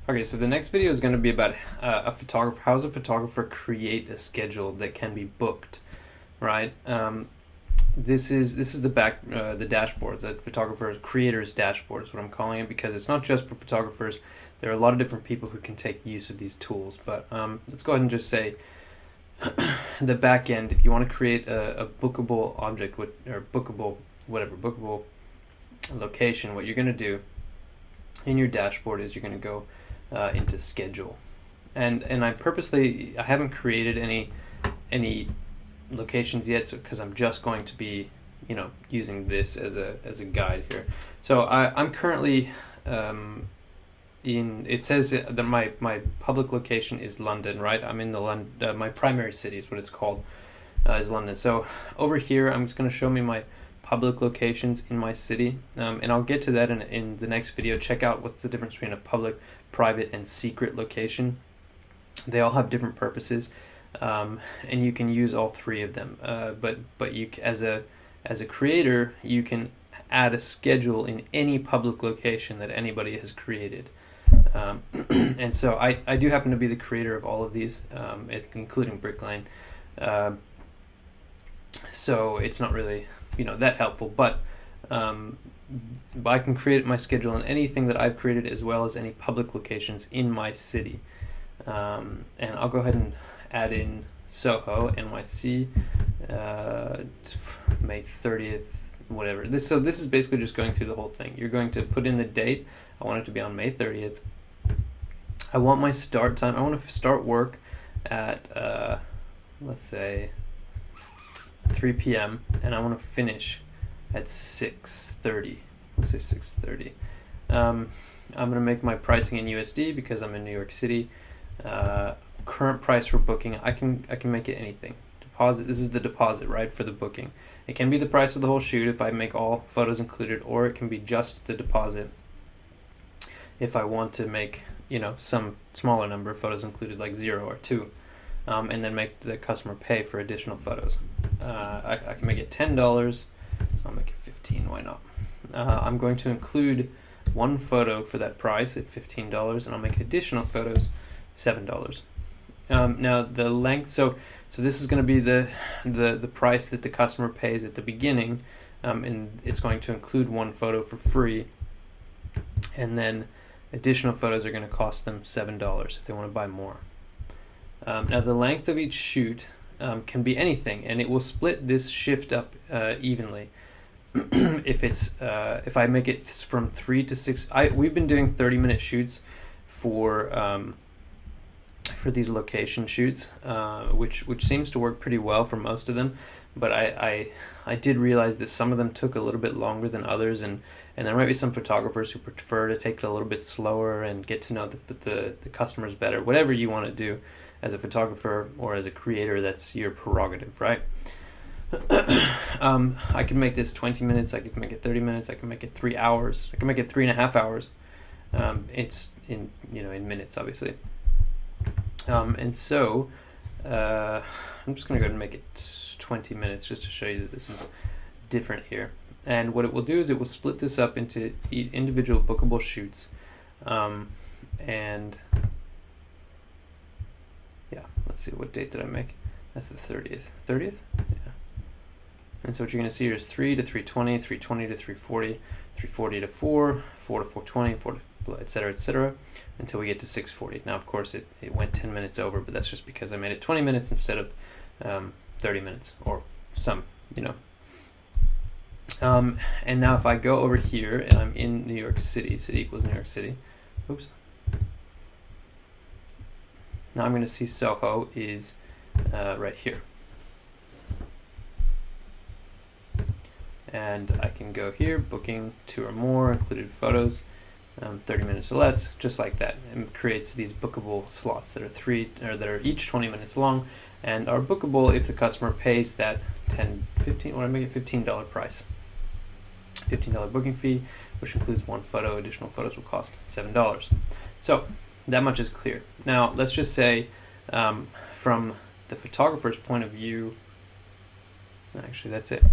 Okay, so the next video is going to be about a photographer. How does a photographer create a schedule that can be booked, right? This is the dashboard, the photographer's creator's dashboard is what I'm calling it, because it's not just for photographers. There are a lot of different people who can take use of these tools. But let's go ahead and just say the back end. If you want to create a bookable object or bookable location, what you're going to do in your dashboard is you're going to go into schedule, and I haven't created any locations yet, because I'm just going to be using this as a guide here. So I'm currently it says that my public location is London, right? I'm in the London, my primary city is what it's called, is London. So over here I'm just going to show me my public locations in my city, and I'll get to that in the next video. Check out what's the difference between a public, private, and secret location. They all have different purposes, and you can use all three of them. But you, as a creator, you can add a schedule in any public location that anybody has created. And so I do happen to be the creator of all of these, including Brick Lane. So it's not really that helpful, but I can create my schedule in anything that I've created, as well as any public locations in my city. And I'll go ahead and add in Soho, NYC, May 30th, whatever. This is basically just going through the whole thing. You're going to put in the date. I want it to be on May 30th. I want my start time. I want to start work at let's say 3 p.m. and I want to finish at 6:30. Let's say 6:30. I'm going to make my pricing in USD because I'm in New York City. Current price for booking, I can make it anything. Deposit. This is the deposit, right, for the booking. It can be the price of the whole shoot if I make all photos included, or it can be just the deposit if I want to make some smaller number of photos included, like 0 or 2. And then make the customer pay for additional photos. I can make it $10. I'll make it 15. Why not? I'm going to include one photo for that price at $15, and I'll make additional photos $7. Now the length. So this is going to be the price that the customer pays at the beginning, and it's going to include one photo for free, and then additional photos are going to cost them $7 if they want to buy more. Now the length of each shoot can be anything, and it will split this shift up evenly. If I make it from 3 to 6, we've been doing 30-minute shoots for these location shoots, which seems to work pretty well for most of them. But I did realize that some of them took a little bit longer than others, and there might be some photographers who prefer to take it a little bit slower and get to know the customers better. Whatever you want to do as a photographer or as a creator, that's your prerogative, right? I can make this 20 minutes, I can make it 30 minutes, I can make it 3 hours, I can make it 3.5 hours. It's in minutes, obviously. And so I'm just going to go ahead and make it 20 minutes just to show you that this is different here. And what it will do is it will split this up into individual bookable shoots. And yeah, let's see, what date did I make? That's the 30th. 30th? Yeah. And so what you're going to see here is 3 to 320, 320 to 340, 340 to 4, 4 to 420, 4 to etc., until we get to 640. Now, of course, it went 10 minutes over, but that's just because I made it 20 minutes instead of 30 minutes, or some. And now if I go over here, and I'm in New York City, city equals New York City. Oops. Now I'm going to see Soho is right here. And I can go here, booking 2 or more, included photos, 30 minutes or less, just like that. And it creates these bookable slots that are each 20 minutes long, and are bookable if the customer pays that when I make it $15 price. $15 booking fee, which includes one photo. Additional photos will cost $7. So that much is clear. Now let's just say, from the photographer's point of view, actually that's it.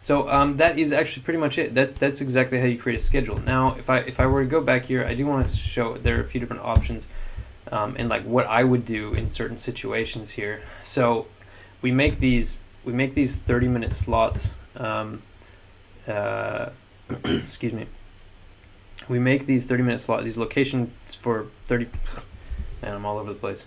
So that is actually pretty much it. That's exactly how you create a schedule. Now, if I were to go back here, I do want to show there are a few different options, and like what I would do in certain situations here. So we make these 30-minute slots. Excuse me. We make these 30-minute slots, these locations for 30. Man, I'm all over the place.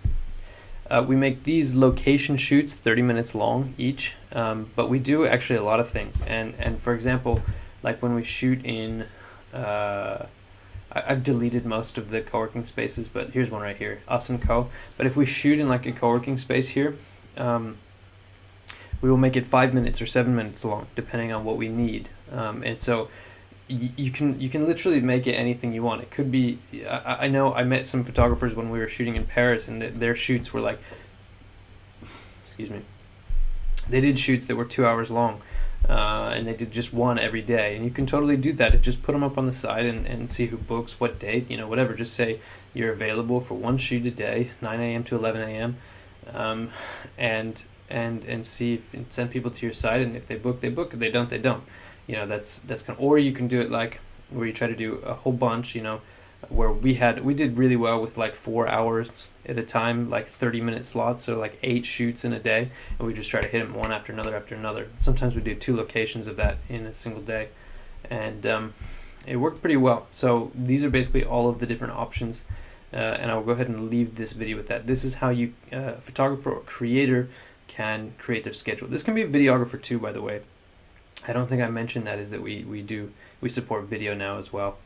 We make these location shoots 30 minutes long each, but we do actually a lot of things. And for example, like when we shoot in, I've deleted most of the co-working spaces, but here's one right here, Us and Co. But if we shoot in like a co-working space here, we will make it 5 minutes or 7 minutes long, depending on what we need. And so you can literally make it anything you want. It could be, I know I met some photographers when we were shooting in Paris, and their shoots were like, excuse me, they did shoots that were 2 hours long, and they did just one every day. And you can totally do that. Just put them up on the side and see who books what date, whatever. Just say you're available for one shoot a day, 9 a.m. to 11 a.m. And see if send people to your site, and if they book, they book. If they don't, they don't. That's kind of, or you can do it like where you try to do a whole bunch, where we did really well with like 4 hours at a time, like 30-minute slots, so like 8 shoots in a day, and we just try to hit them one after another. Sometimes we do 2 locations of that in a single day, and it worked pretty well. So these are basically all of the different options, and I'll go ahead and leave this video with that. This is how you, photographer or creator, can create their schedule. This can be a videographer too, by the way. I don't think I mentioned that, is that we support video now as well.